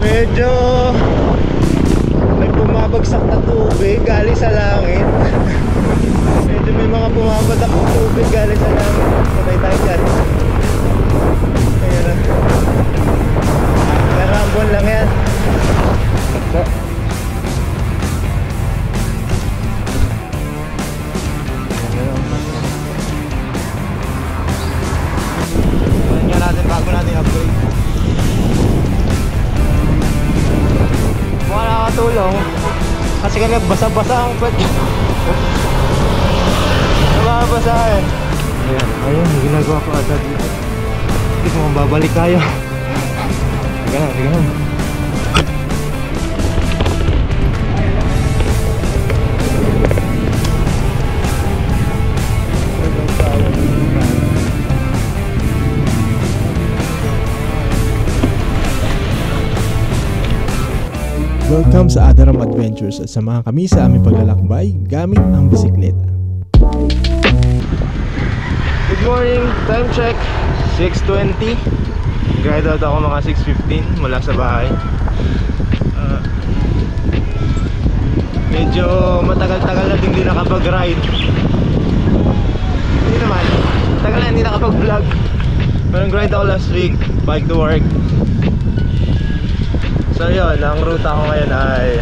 Medyo may bumabagsak na tubig galing sa langit. Medyo may mga bumabatak na tubig galing sa langit. Patay tayo dyan. Ayan na. Narambon lang yan. Tingnan natin bago natin upgrade. Mukha nakakatulong kasi kanina basa-basa ang pwede. Nababasa eh. Ayan, ayun, ginagawa ko ata dito. Hindi ko mababalik tayo. Sige na, sige na. Welcome sa Adaram Adventures at samahan kami sa aming paglalakbay gamit ang bisikleta. Good morning, time check 6:20. Guide out ako mga 6:15 mula sa bahay. Medyo matagal-tagal na din hindi nakapag-ride. Hindi naman, tagal na hindi nakapag-vlog. Pero nag-ride ako last week, bike to work. So yun, ang ruta ko ngayon ay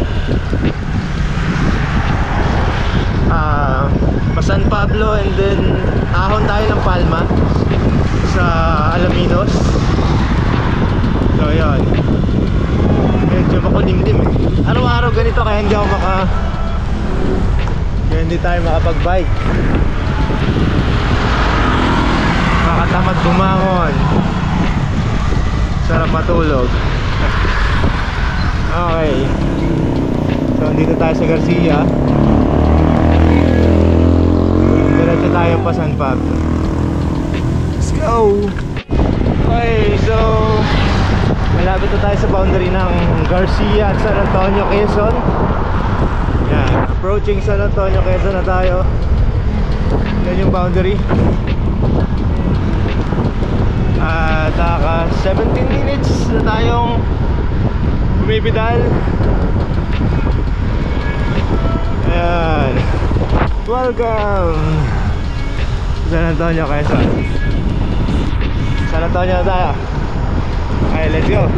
San Pablo and then ahon tayo ng Palma sa Alaminos. So yun, medyo makulimlim eh. Araw-araw ganito kaya hindi ako kaya hindi tayo makapag-bike. Makatamad bumangon, sarap matulog. Okay, so dito tayo sa Garcia. Diretso tayo pa San Pablo. Let's go! Okay, so malapit na tayo sa boundary ng Garcia at San Antonio, Quezon. Yan, approaching San Antonio, Quezon na tayo. Yan yung boundary. At 17 minutes na tayong bumibidal. Ayan, welcome San Antonio, Quezon. San Antonio na tayo. Okay, let's go.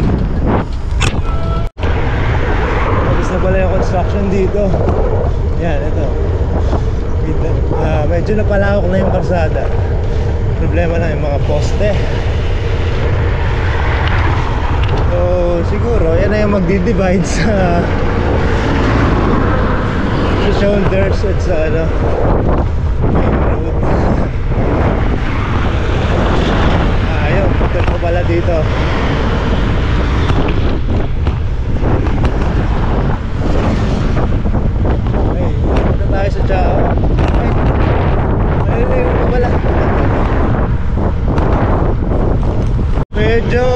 Tapos na pala yung construction dito. Yan, ito. Medyo napalawak na yung kalsada. Problema na yung mga poste. So siguro yan na yung magdi-divide sa shoulders at sa main road. Ayun, putol ko pala dito. Okay, punta tayo sa Chao. Ayun ko pala. Medyo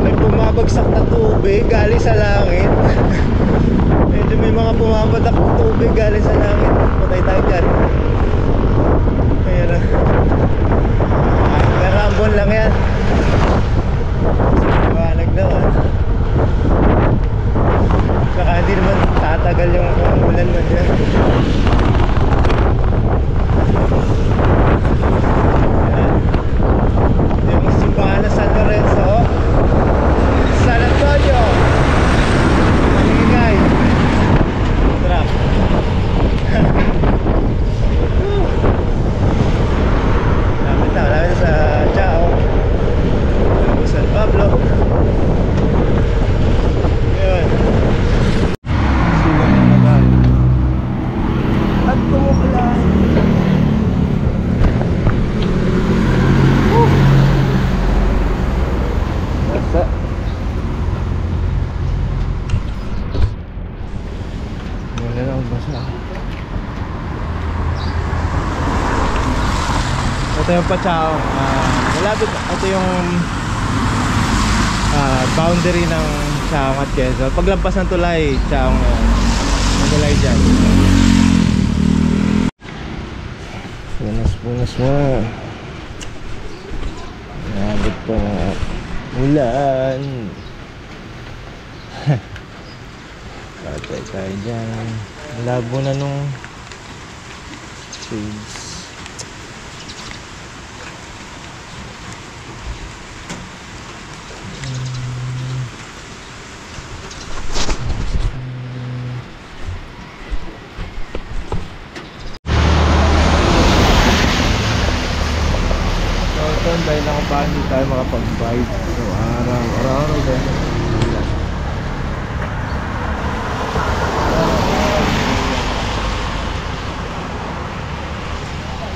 may bumabagsak na tubig galing sa langit. Medyo may mga bumabatak na tubig galing sa langit. Patay tayo dyan. Ayan na. Narambon lang yan. Liwanag naman. Saka hindi naman tatagal yung ulan man dyan. Yung simbahan na San Lorenzo, San Antonio. Ingay. Trap. Lapit na sa Chao, San Pablo. Yun. Silang na naman. At tumukulan. Basta. Wala lang basa. Ito yung Pachao. Malapit. Ito yung boundary ng Chao at Quezon. Paglampas ng tulay, Chao ang tulay dyan. Punas mo. Nabot pa na ulan. Patay tayo dyan. Labo na nung shades. Dahil ako pa hindi tayo makapag-bike. So araw-araw dahil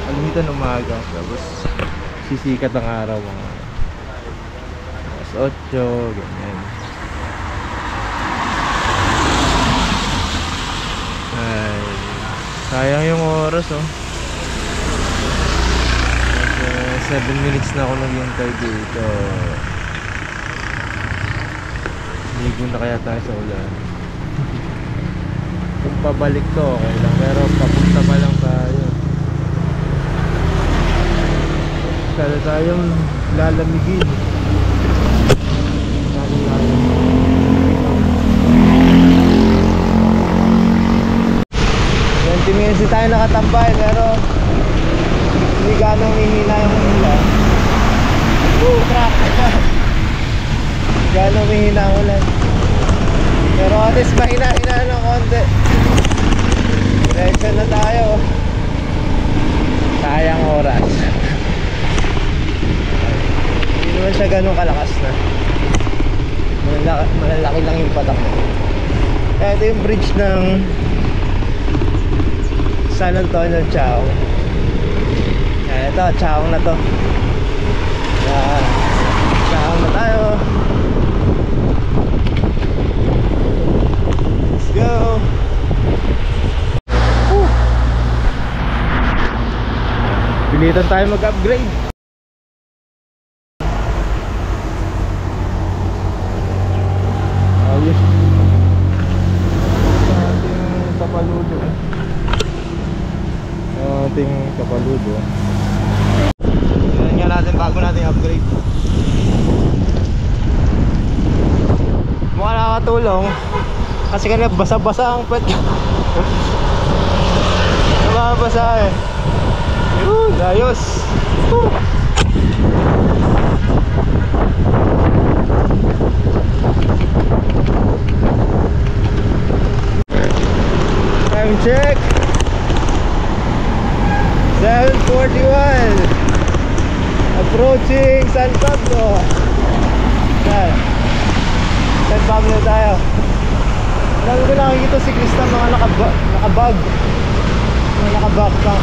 alamitan umaga, tapos sisikat ang araw mga alas 8, ganyan. Ay, sayang yung oras oh. 7 minutes na ako naghintay dito. Ligo na kaya tayo sa ulan. Kung pabalik to okay lang, pero papunta pa lang tayo. Kaya tayong lalamigin. 20 minutes tayo nakatambay, pero hindi gano'ng hihina yung ulan. Crap! Hindi gano'ng hihina ang ulan. Pero at least mahina-hina ng konti. Direction na tayo. Sayang oras. Hindi naman siya gano'ng kalakas na. Malalaki lang yung patak. Ito yung bridge ng San Antonio Chao. Ito, Chaong na to. Chaong na tayo. Let's go. Pilitan tayo mag-upgrade. Ayos. Sa ating kapaludo. Tignan nga natin bago natin upgrade. Mukha nakakatulong kasi kanina basa-basa ang pet. Nababasa eh. Yun, ayos. Time check 7:41. Approaching San Pablo. Yan, San Pablo tayo. Lagi ko nakikita siklista mga nakabag, mga nakabackpack.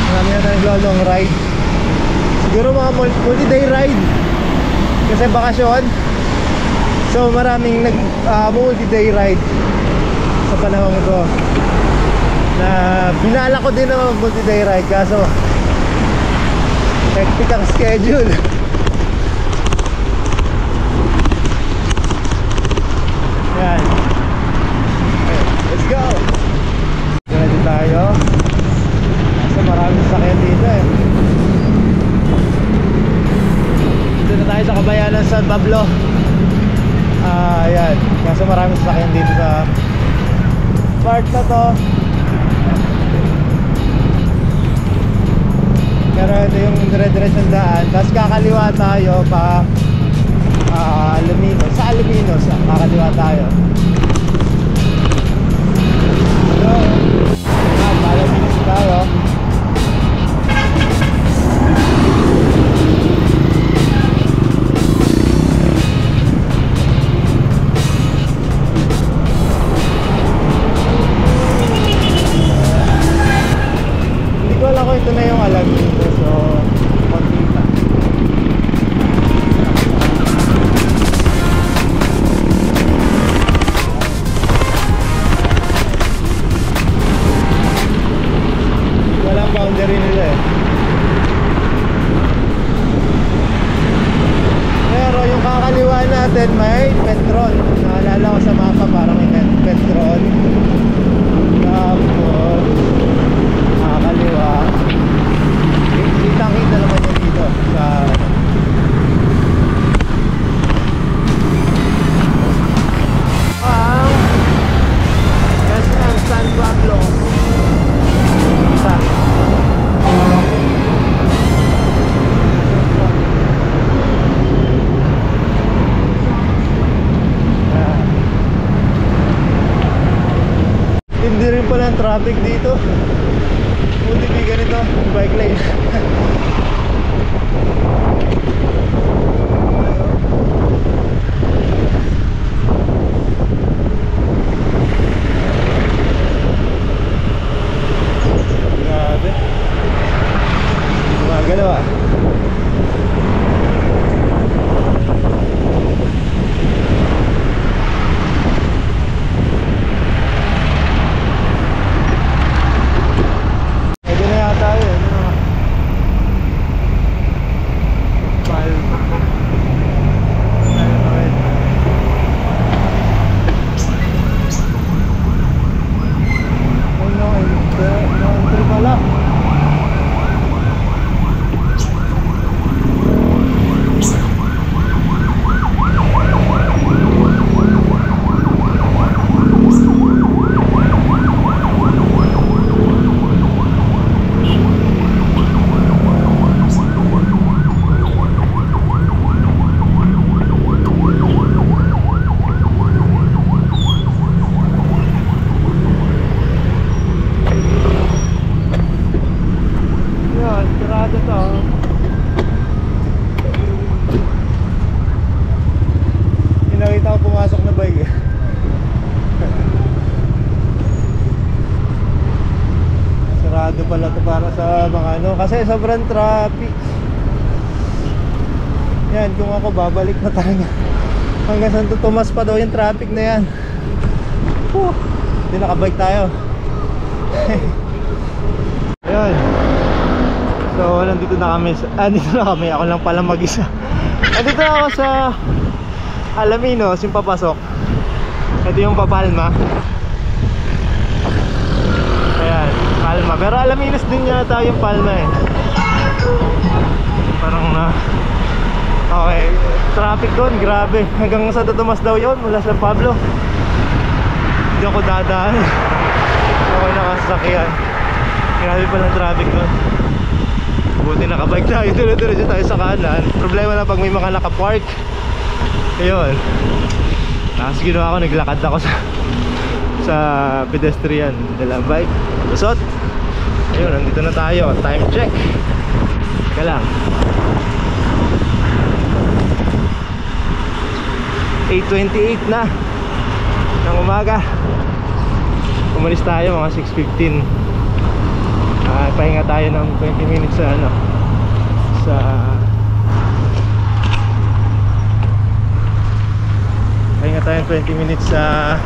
Marami na tayong long ride. Siguro mga multi-day ride kasi bakasyon. So maraming multi-day ride sa panahon ito. Na binala ko din naman multi-day ride, kaso hectic ang schedule. Yan. Okay, let's go. Ready tayo. Kasi maraming sakyan dito eh. Dito na tayo sa kabayanan San Pablo. Ayan. Kasi maraming sakyan dito sa part na to. Pero ito yung dire-diretsong daan. Tapos kakaliwa tayo pa Alaminos. Sa Alaminos kakaliwa tayo. So Alaminos tayo. Hindi ko alam kung ito na yung Alaminos. So konti pa. Walang boundary nila eh. Pero yung kakaliwa natin may Petron. Naalala ko sa mapa parang may Petron. Tapos kakaliwa kitang-kita naman yung dito sa traffic dito. Buti di ganito, bike lane. Grabe. Gumagalaw ah. Pala to para sa mga ano kasi sobrang traffic. Yan, kung ako babalik na talaga hanggang Santo Tomas pa daw yung traffic na yan. Hindi nakabike tayo. Ayun. So nandito na kami dito na kami, ako lang pala mag-isa. Nandito na ako sa Alaminos, yung papasok. Ito yung Papalma. Ayan, Palma. Pero Alaminos din yata yung Palma eh. Parang na okay, traffic doon, grabe. Hanggang Santo Tomas daw yun, mula San Pablo. Hindi ako dadaan. Hindi ako nakasakyan. Grabe palang traffic doon. Buti nakabike tayo, dire-diretso tayo sa kanan. Problema na pag may mga nakapark. Ayun. Tapos ginawa ko, naglakad ako sa pedestrian dala bike. Lusot. Ayun, nandito na tayo. Time check. Teka lang. 8:28 na ng umaga. Umalis tayo mga 6:15. Pahinga tayo ng 20 minutes sa ano, sa pahinga tayo ng 20 minutes sa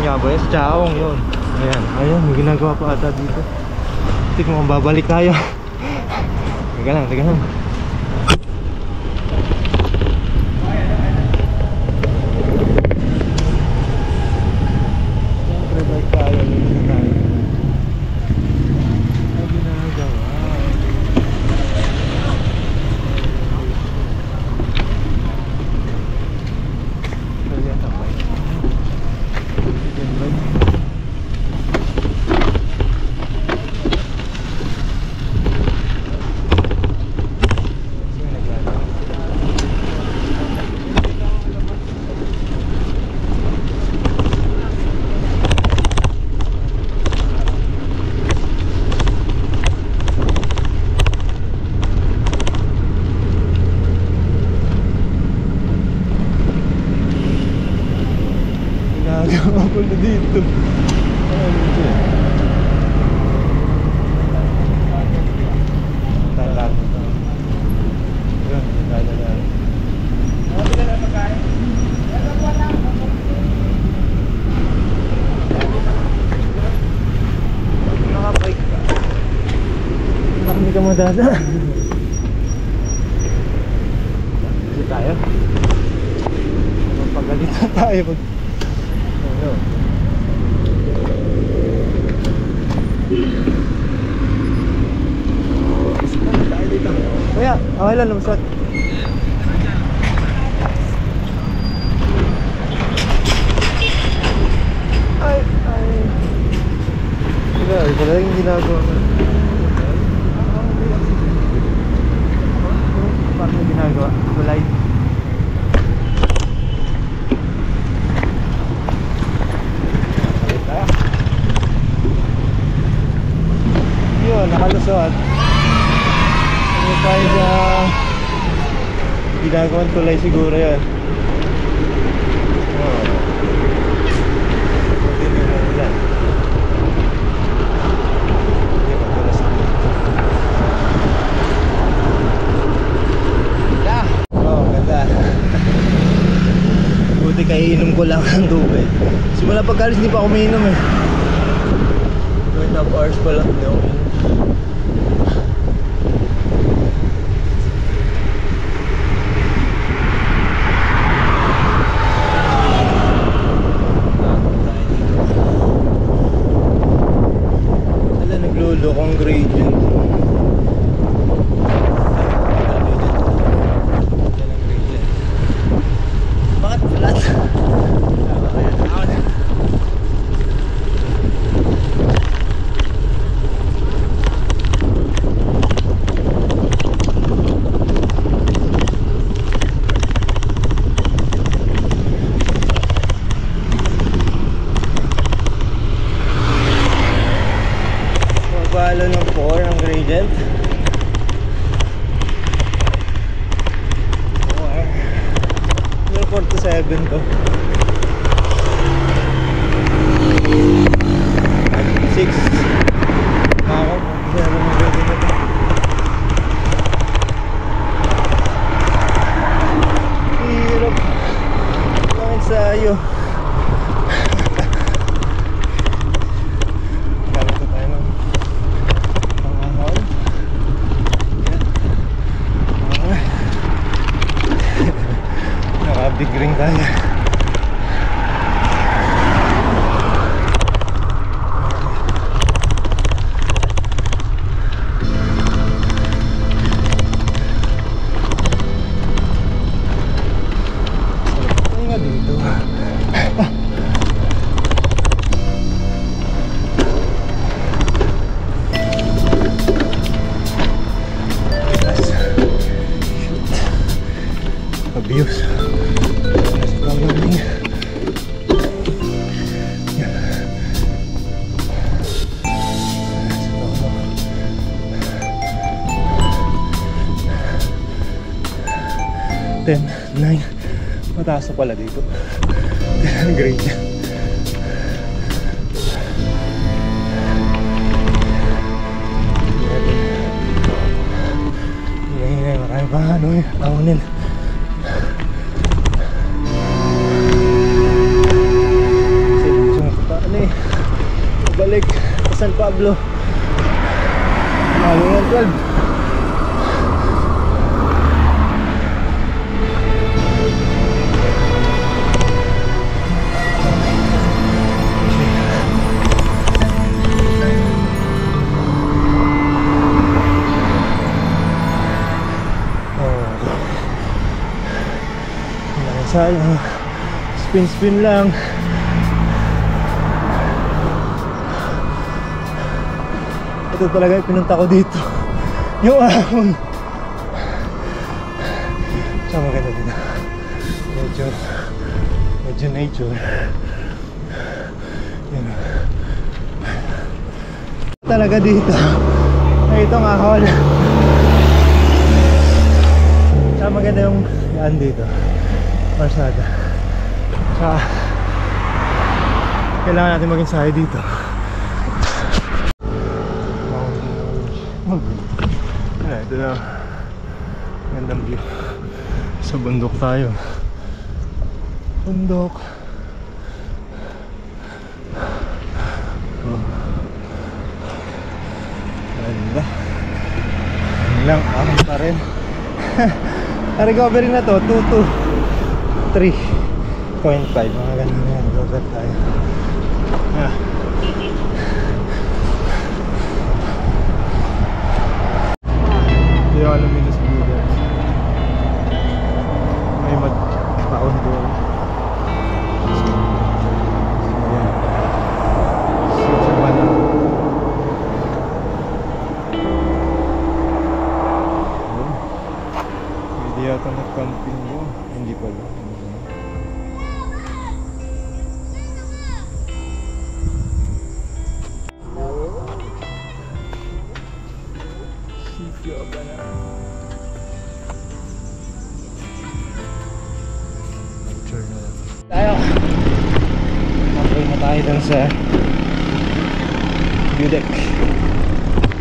nga ba yun? Sa Chaong yun. Ayan, ayun, may ginagawa pa ata dito. Tignan mo, babalik tayo. Teka lang, teka lang. Siyempre balik tayo, lingin tayo. May ginagawa. Ayan, tapay. Ginagawa ko na dito. Ano siya? Talag. Yun, talag. Nakabike ka. Nakami ka mo dada. Kasi tayo. Magpagalitan tayo. Kuya, okay lang lumusot. Ay. Grabe, talagang ginagawa ko. Parang ginagawa, kulay. tayo sa ginagawang tulay siguro yan. Oh. Hindi mo ulan. Hindi madulas dito. Ganda! Oh, ganda. Buti kaiinom ko lang ang tubig. Simula pagkalis hindi pa ako umiinom eh. 2.5 hours pa lang. Hindi ako umiinom. Lokong gradient. Bakit flat? Palo ng 4 ang gradient. 4 to 7 to. 6. Ako, 7 ang gradient na to. Hirap lang ensayo. Big ring tayo. Ano nga dito? Abuse. Ten, 9. Mataas na pala dito. 10 grade niya. Hinay, marami pa ano eh. Tawanin. Kasi gusto nga pataan eh. Balik sa San Pablo. Halo ng 12. Sayang, spin lang. Ito talaga yung pinunta ko dito, yung ahon. Saan maganda dito? Medyo nature. Yan. Talaga dito ay itong ahon. Saan maganda yung yan dito, Marsada. Saka kailangan natin maging sayo dito. Ito na, gandang view. Sa bundok tayo. Bundok. Ganda. Lang ahon pa rin. Recovery na to 2 to 3.5, mga ganun yan. Recover tayo. Hindi yung luminous blue guys. May magtaon doon. Ayan. Switch naman na. Hindi yata nag-camping mo. Hindi pala. Sifyo ba na? Tayo. Napray na tayo dun sa view deck.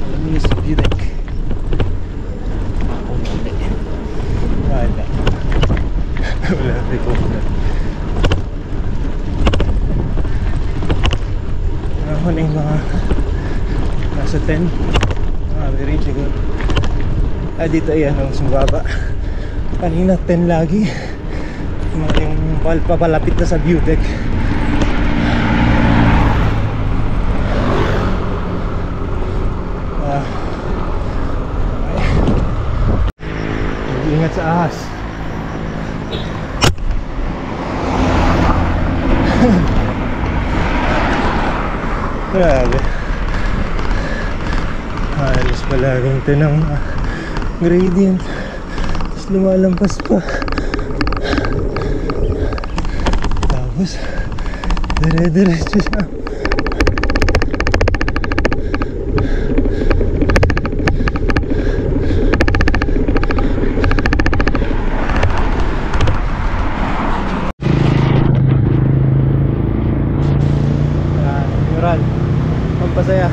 Alam niyo sa view deck. Wala. Wala recorder. Ako na yung mga nasa 10. Rin siguro. Dito ayan ang sumababa. Kanina 10 lagi. Yung papalapit na sa view deck. Ingat sa ahas. Grabe. Halos palaging ito ng gradient. Tapos lumalampas pa. Tapos dire-diretso siya. Mural pampasaya.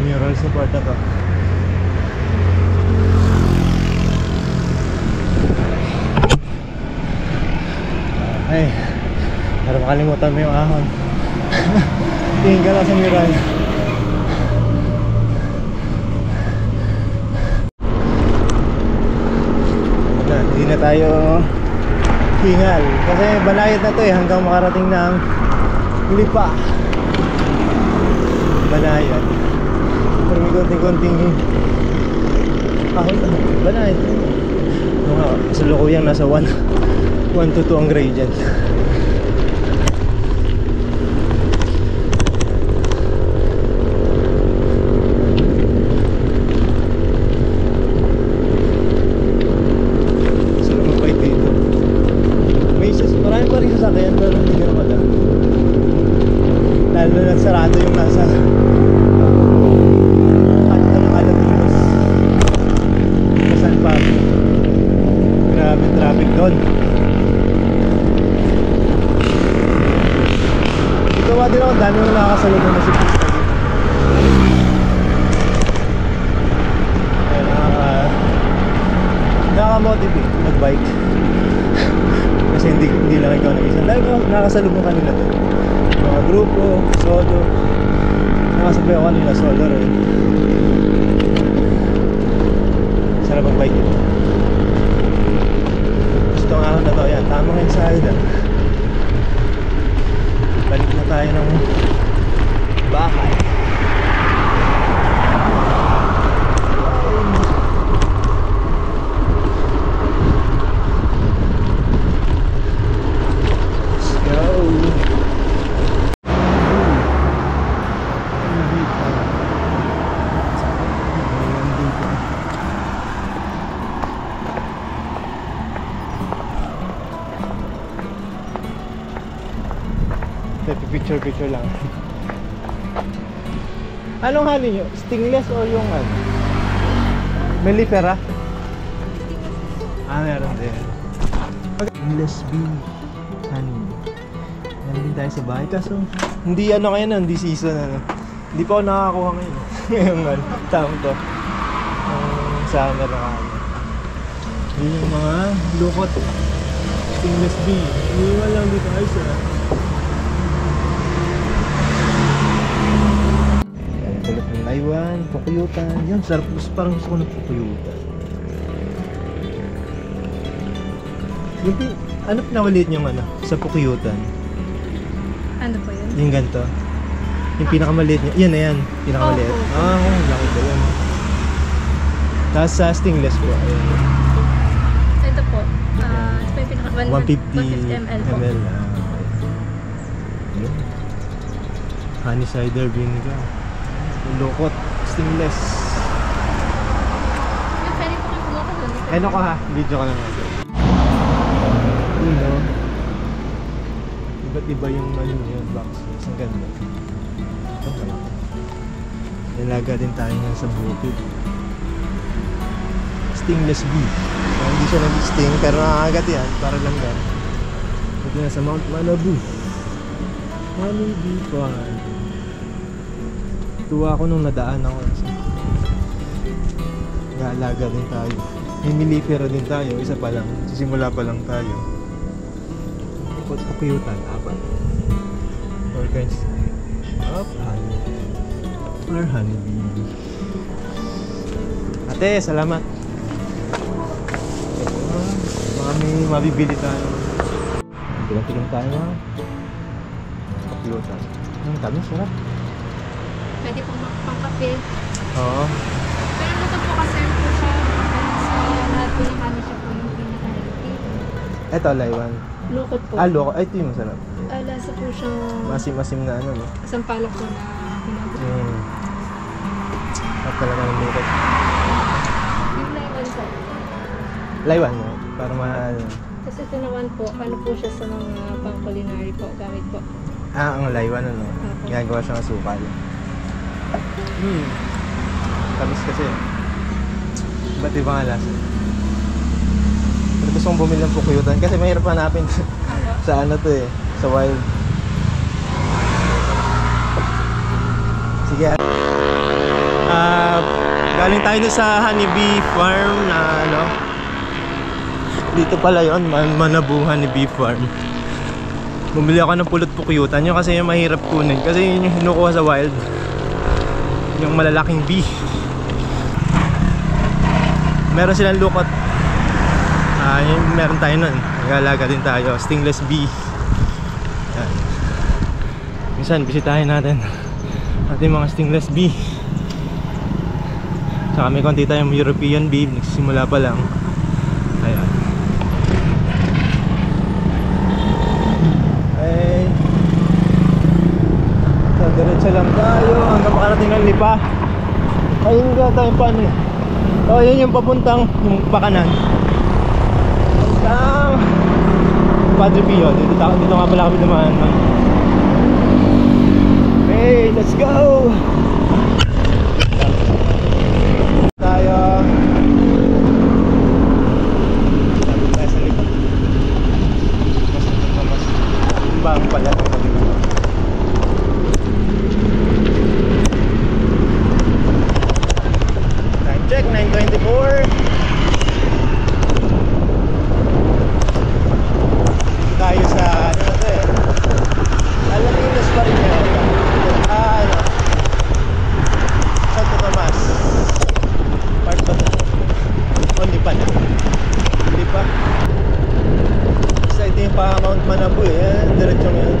Mural support na to. Ay, para makalimutan mo yung ahon. Tingin ka lang sa mural. Hindi na tayo hingal kasi balayad na to hanggang makarating ng Lipa. Balayad. Pero may konting-konting ahon. Balayad. Sa lukuyang nasa 1 to 2 ang gradient. Sasakyan pero hindi ka naman lalo na nagsarado yung nasa Alatinos sa San Pablo. Grabe traffic doon. Ito nga din ako, dami yung nakakasalubong na si Pista dito. Nakaka-motivate mag-bike. Kasi hindi lang ikaw nag-isa. Dahil nakasalubong kanila to. Mga grupo, solo. Nakasabay ako kanila, solo rin. Sarap ang bike ito. Gusto nga ako na to. Yan, tamang inside. Balik na tayo ng bahay. Picture lang. Anong honey nyo? Stingless o yung ano? Mellifera? Meron din. Stingless bee honey. Meron din tayo sa bahay. Kaso hindi ano ngayon, hindi season ano. Hindi pa ako nakakakuha ngayon. Yung ano, tawag to. Summer na kami. Yun yung mga lukot. Stingless bee. Iniwan lang dito ay sa Taiwan, pukuyutan. Yan, sarap. Parang gusto ko ng pukuyutan. Ano pinakaliit niyong ano? Sa pukuyutan? Ano po yun? Yung ganito. Yung pinakamaliit niya. Yan na yan. Pinakamaliit. Laki ba yan? Tapos sa stingless po. Ayan. Ito po. Ito po yung pinaka 150 ml po. ml. Yun. Honey cider vinegar. Lukot, stingless. Yung pwede po kayo kumuha doon. Ano ko ha? Video ka lang natin. Yun no? Iba't iba yung ano yun, box. Ang ganda. Nilaga din tayo nga sa bukid. stainless beef. Hindi siya nag-sting pero nakakagat yan. Para lang yan. Ito na sa Mount Manabu. Honey Bee Farm. Tuwa ako nung nadaan ako. Nag-aalaga din tayo. May millipero din tayo. Isa pa lang. Sisimula pa lang tayo. Pagkuyutan. Apat. All kinds of honey. Or honeybee. Ate, salamat. Baka may mabibili tayo. Tingnan tayo ha. Pagkuyutan. Ang tamis, sarap. Pwede pong pangkape. Oo. Pero luto po kasi po siya sa lahat po ng kami siya po yung pinaka-healthy. Eto, Laywan. Lukot po. Loko. Ay, ito yung masarap. Lasa po siyang Masim-masim na ano, no? sampalok po na pinagawa. At talaga ng lukot. Yung lemon po. Laywan, no? Para ano. Kasi ito naman po, ano po siya sa mga pang-culinary po, gamit po. Ang Laywan, ano? Ginagawa siyang asukal. Tamis kasi. Iba't ibang nga lasa. Pero gusto kong bumili ng pukuyutan kasi mahirap hanapin sa ano to eh, sa wild. Sige. Galing tayo na sa Honeybee Farm na ano. Dito pala yun, Manabu Honeybee Farm. Bumili ako ng pulot pukuyutan yun kasi yung mahirap kunin. Kasi yun yung hinukuha sa wild. Yung malalaking bee. Meron silang lukot. Meron tayo nun. Nag-aalaga din tayo. Stingless bee. Yan. Minsan, bisitahin natin ating mga stingless bee. Tsaka may konti tayong European bee. Nagsisimula pa lang. Ayan. Okay. So, diretso lang tayo hanggang makarating ng Lipa. Ayun nga tayo paano eh. Oh, yun yung papuntang yung pakanan. Papuntang Padre Pio. Dito nga pala kami dumaan. Hey, let's go! Tayo. Sabi tayo sa likod. Mas bang pala. Time check, 9:24. Tayo sa ano na to eh, Alaminos pa rin yan. Ano, Santo Tomas. Part ba to? O Lipa na. Lipa. Basta ito yung pa Mount Manabu eh. Diretsong yan.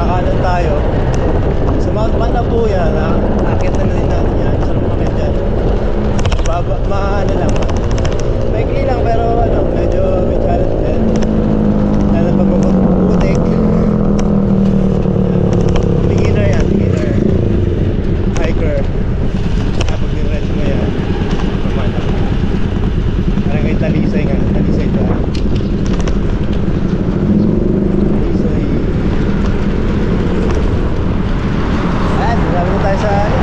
Kakanan tayo sa Mount Manabu yan. Akit na din natin yan. Sarap kami dyan. Maano lang. Maikli lang pero ano, medyo may challenge din. Lalo pag mabutik. Beginner yan, beginner. Hiker. Kapag din-rest mo yan, pamana. Parang kay Talisay nga. Talisay ito. Talisay. Ayan, marami na tayo sa ano.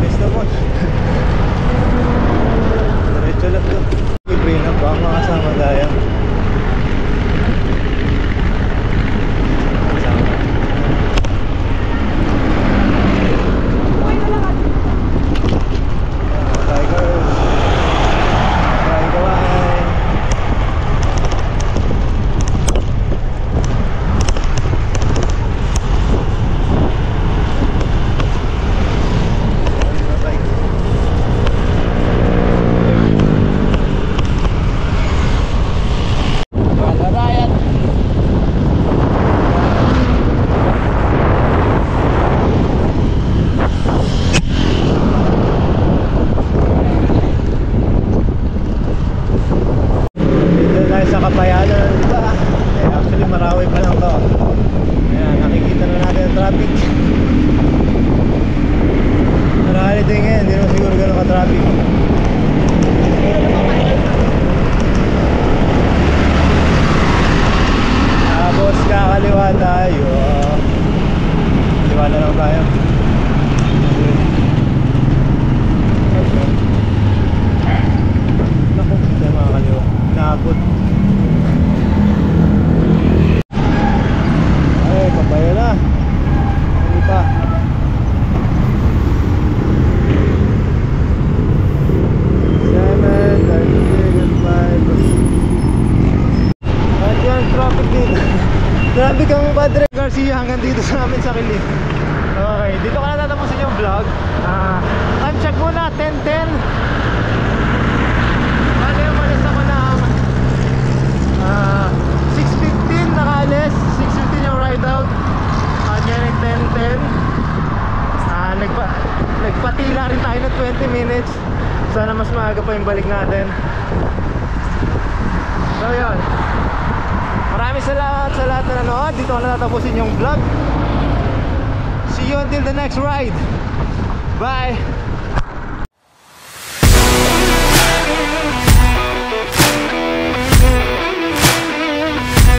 Best of all. Diretso lang to. Libre na ba ang makasama tayo? Tigers. Try gawin. Dito tayo sa Kapayanan, di ba? Eh, actually Marawi pa lang to. Ayan, nakikita na natin ang traffic. Holiday ngayon, hindi naman siguro gano'n ka-traffic. Tapos kakaliwa tayo. Kaliwa na lang tayo. dito sa amin sa Kilim. Okay, dito ka na tatapusin yung vlog. Time check muna, 10:10. Bale, umalis ako ng 6:15 nakaalis, 6:15 yung ride out. At ngayon 10:10. Nagpatila rin tayo ng 20 minutes. Sana mas maaga pa yung balik natin. So yun, maraming salamat sa lahat na nanood. Dito ko na tatapusin yung vlog. See you until the next ride. Bye.